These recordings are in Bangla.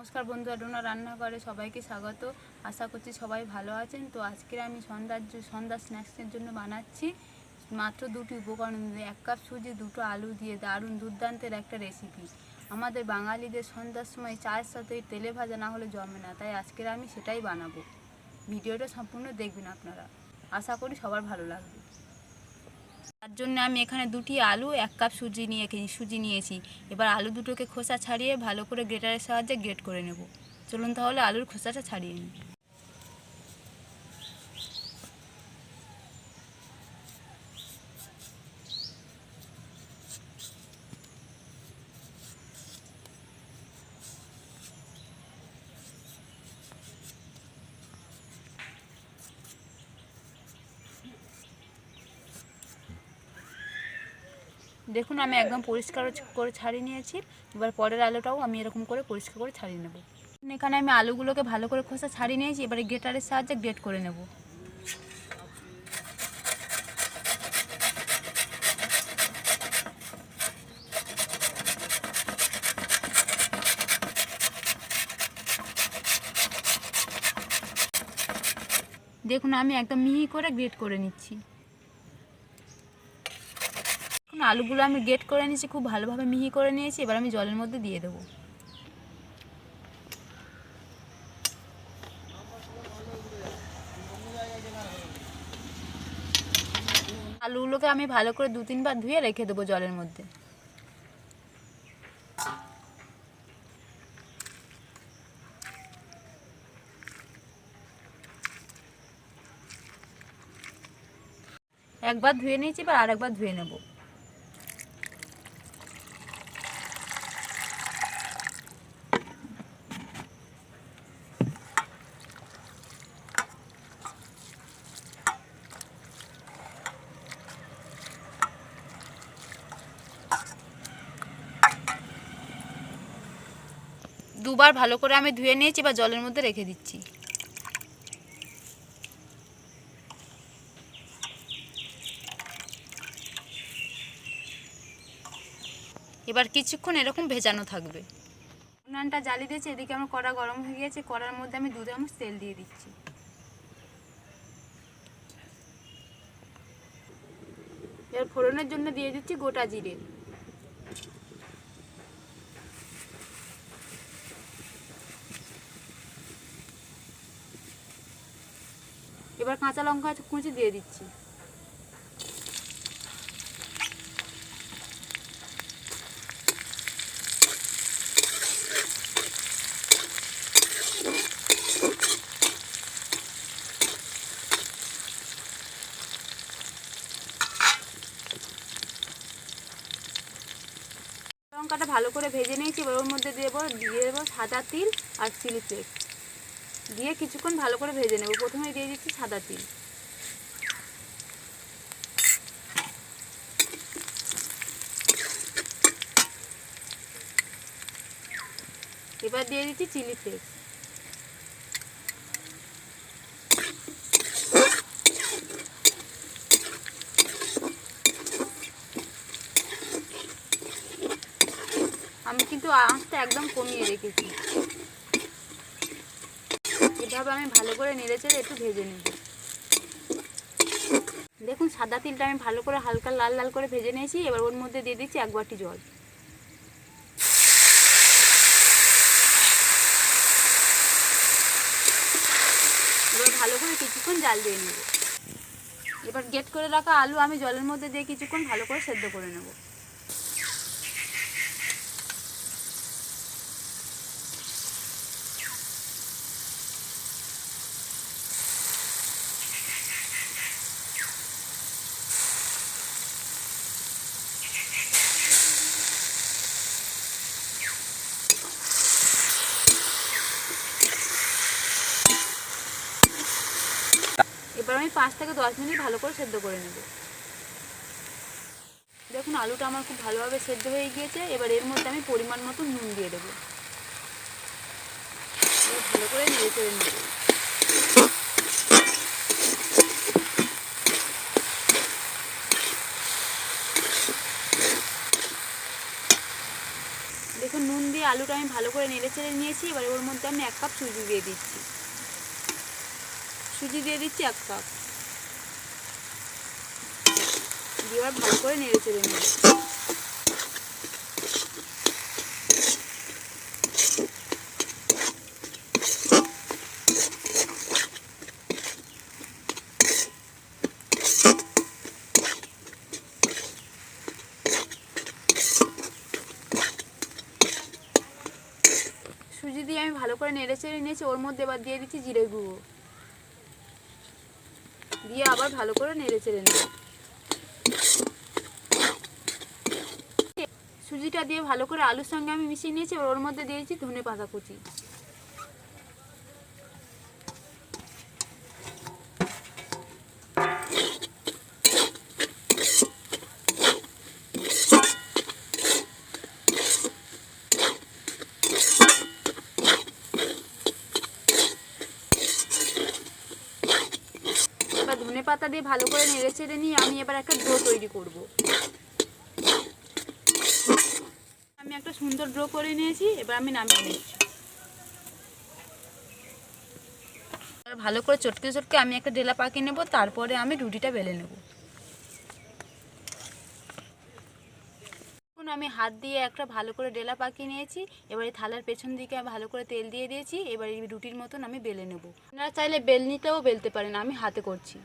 নমস্কার বন্ধুরা, ডোনা রান্নাঘরে সবাইকে স্বাগত। আশা করছি সবাই ভালো আছেন। তো আজকে আমি সন্ধ্যা স্ন্যাক্সের জন্য বানাচ্ছি মাত্র দুটি উপকরণ দিয়ে 1 কাপ সুজি, 2টো আলু দিয়ে দারুণ দুর্দান্তের একটা রেসিপি। আমাদের বাঙালিদের সন্ধ্যার সময় চায়ের সাথে তেলে ভাজা না হলে জমে না, তাই আজকে আমি সেটাই বানাবো। ভিডিওটা সম্পূর্ণ দেখবেন আপনারা, আশা করি সবার ভালো লাগবে। তার জন্য আমি এখানে 2টি আলু, 1 কাপ সুজি নিয়েছি। এবার আলু দুটোকে খোসা ছাড়িয়ে ভালো করে গ্রেটারের সাহায্যে গ্রেট করে নেব। চলুন তাহলে আলুর খোসাটা ছাড়িয়ে নিই। দেখুন আমি একদম পরিষ্কার করে ছাড়িয়ে নিয়েছি। এবার পরের আলুটাও আমি এরকম করে পরিষ্কার করে ছাড়িয়ে নেব। এখানে আমি আলুগুলোকে ভালো করে খোসা ছাড়িয়ে নিয়েছি। এবারে গ্রেটারের সাহায্যে গ্রেট করে নেব। দেখুন আমি একদম মিহি করে গ্রেট করে নিচ্ছি। আলুগুলো আমি গ্রেট করে নিয়েছি, খুব ভালোভাবে মিহি করে নিয়েছি। এবার আমি জলের মধ্যে দিয়ে দেবো। আলুগুলোকে আমি ভালো করে 2-3 বার ধুয়ে রেখে দেবো জলের মধ্যে। একবার ধুয়ে নিয়েছি, এবার আরেকবার ধুয়ে নেব। দুবার ভালো করে আমি ধুয়ে নিয়েছি, বা জলের মধ্যে রেখে দিচ্ছি। এবার কিছুক্ষণ এরকম ভেজানো থাকবে। উনানটা জ্বালিয়ে দিয়েছি, এদিকে আমার কড়া গরম হয়ে গেছে। কড়ার মধ্যে আমি 2 চামচ তেল দিয়ে দিচ্ছি। এবার ফোড়নের জন্য দিয়ে দিচ্ছি গোটা জিরে। এবার কাঁচা লঙ্কা কুচি দিয়ে দিচ্ছি। লঙ্কাটা ভালো করে ভেজে নিয়েছি। এবার ওর মধ্যে দিয়ে দেবো সাদা তিল আর চিলি ফ্লেক্স দিয়ে কিছুক্ষণ ভালো করে ভেজে নেব। প্রথমে দিয়ে দিচ্ছি সাদা তিল, এবার দিয়ে দিচ্ছি চিলি ফ্লেক্স। আমি কিন্তু আঁচটা একদম কমিয়ে রেখেছি। এভাবে আমি ভালো করে নেড়েচেড়ে একটু ভেজে নেব। দেখুন সাদা তিলটা আমি ভালো করে হালকা লাল লাল করে ভেজে নিয়েছি। এবার ওর মধ্যে দিয়ে দিচ্ছি 1 বাটি জল। এবার ভালো করে কিছুক্ষণ জাল দিয়ে নেব। এবার গ্রেট করে রাখা আলু আমি জলের মধ্যে দিয়ে কিছুক্ষণ ভালো করে সেদ্ধ করে নেব। এবার আমি 5 থেকে 10 মিনিট ভালো করে সেদ্ধ করে নেব। দেখুন আলুটা আমার খুব ভালোভাবে সেদ্ধ হয়ে গিয়েছে। এবার এর মধ্যে আমি পরিমাণ মতো নুন দিয়ে দেবো। ভালো করে নেড়ে চেড়ে নেব। দেখুন নুন দিয়ে আলু আলুটা আমি ভালো করে নেড়ে চেড়ে নিয়েছি। এবার ওর মধ্যে আমি 1 কাপ সুজি দিয়ে দিচ্ছি। সুজি দিয়ে দিচ্ছি 1 কাপ, দিয়ে এবার ভালো করে নেড়ে চেড়ে নেব। সুজি দিয়ে আমি ভালো করে নেড়ে চেড়ে নিয়েছি। ওর মধ্যে এবার দিয়ে দিচ্ছি জিরে গুঁড়ো, দিয়ে আবার ভালো করে নেড়ে চেড়ে নেব। সুজিটা দিয়ে ভালো করে আলুর সঙ্গে আমি মিশিয়ে নিয়েছি। এবার ওর মধ্যে দিয়ে দিচ্ছি ধনেপাতা কুচি। এবার ধনেপাতা দিয়ে ভালো করে নেড়ে চেড়ে নিয়ে আমি এবার একটা ডো তৈরি করব। আমি একটা সুন্দর ডো করে নিয়েছি, এবার আমি নামিয়ে নিচ্ছি। ভালো করে চটকে চটকে আমি একটা ডেলা পাকিয়ে নেব, তারপরে আমি রুটিটা বেলে নেব। এখন আমি হাত দিয়ে একটা ভালো করে ডেলা পাকিয়ে নিয়েছি। এবার এই থালার পেছন দিকে ভালো করে তেল দিয়ে দিয়েছি। এবার এই রুটির মতন আমি বেলে নেব। আপনারা চাইলে বেলনিতেও বেলতে পারেন, আমি হাতে করছি।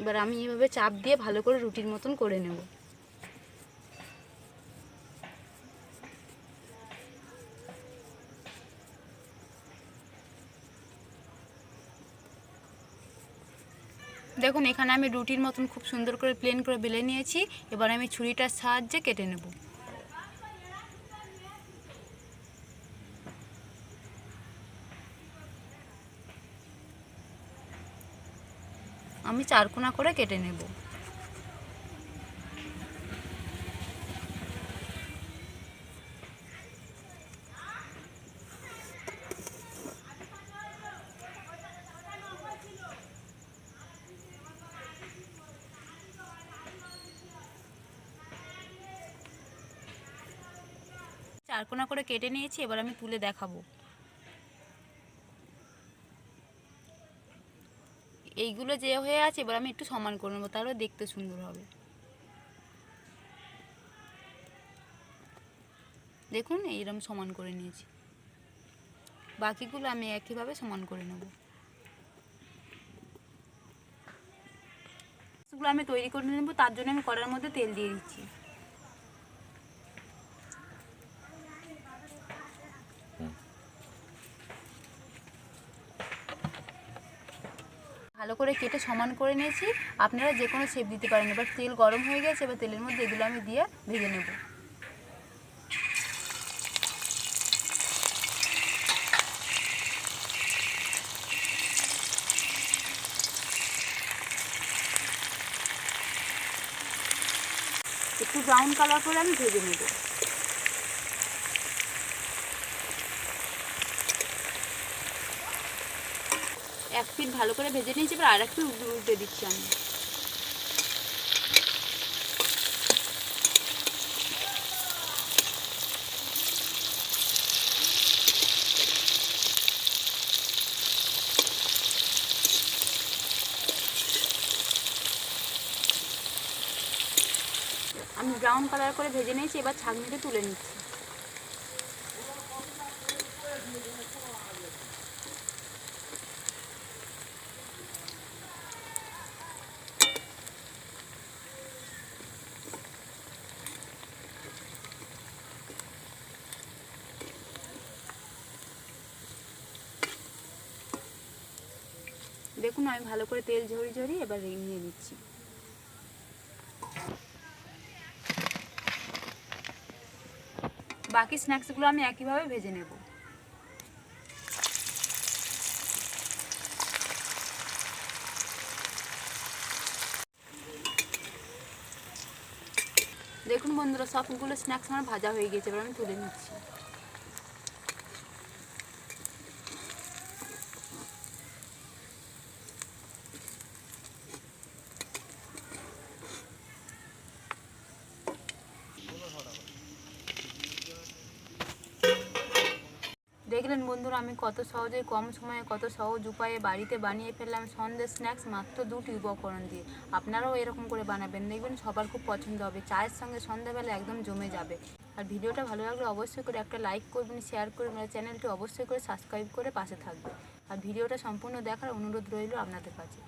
এবার আমি এইভাবে চাপ দিয়ে ভালো করে রুটির মতন করে নেব। দেখুন এখানে আমি রুটির মতন খুব সুন্দর করে প্লেন করে বেলে নিয়েছি। এবার আমি ছুরিটার সাহায্যে কেটে নেব। আমি 4 কোনা করে কেটে নেব। চার কোনা করে কেটে নিয়েছি, এবার আমি তুলে দেখাবো। এইগুলো যে হয়ে আছে এবার আমি একটু সমান করে নেবো, তাহলে দেখতে সুন্দর হবে। দেখুন এইরকম সমান করে নিয়েছি। বাকিগুলো আমি একইভাবে সমান করে নেব। এগুলো আমি তৈরি করে নেব, তার জন্য আমি কড়াইয়ের মধ্যে তেল দিয়ে দিচ্ছি। ভালো করে কেটে সমান করে নিয়েছি। আপনারা যে কোনো শেপ দিতে পারেন। এবার তেল গরম হয়ে গেছে, এবার তেলের মধ্যে এগুলো আমি দিয়ে ভেজে নেব। একটু ব্রাউন কালার করে আমি ভেজে নেব। এক পিঠ ভালো করে ভেজে নিয়েছি, এবার আর একটু উল্টে দিচ্ছি আমি। আমি ব্রাউন কালার করে ভেজে নিয়েছি, এবার ছাঁকনিতে তুলে নিচ্ছি। দেখুন আমি ভালো করে তেল ঝরিয়ে এবার নিয়ে নিচ্ছি। বাকি স্ন্যাক্সগুলো আমি একইভাবে ভেজে নেব। দেখুন বন্ধুরা সবগুলো স্ন্যাক্স আমার ভাজা হয়ে গেছে, এবার আমি তুলে নিচ্ছি। দেখলেন বন্ধুরা, আমি কত সহজে কম সময়ে কত সহজ উপায়ে বাড়িতে বানিয়ে ফেললাম সন্ধ্যে স্ন্যাক্স মাত্র 2টি উপকরণ দিয়ে। আপনারাও এরকম করে বানাবেন, দেখবেন সবার খুব পছন্দ হবে। চায়ের সঙ্গে সন্ধ্যাবেলা একদম জমে যাবে। আর ভিডিওটা ভালো লাগলে অবশ্যই করে একটা লাইক করবেন, শেয়ার করবেন, আর চ্যানেলটি অবশ্যই করে সাবস্ক্রাইব করে পাশে থাকবেন। আর ভিডিওটা সম্পূর্ণ দেখার অনুরোধ রইল আপনাদের কাছে।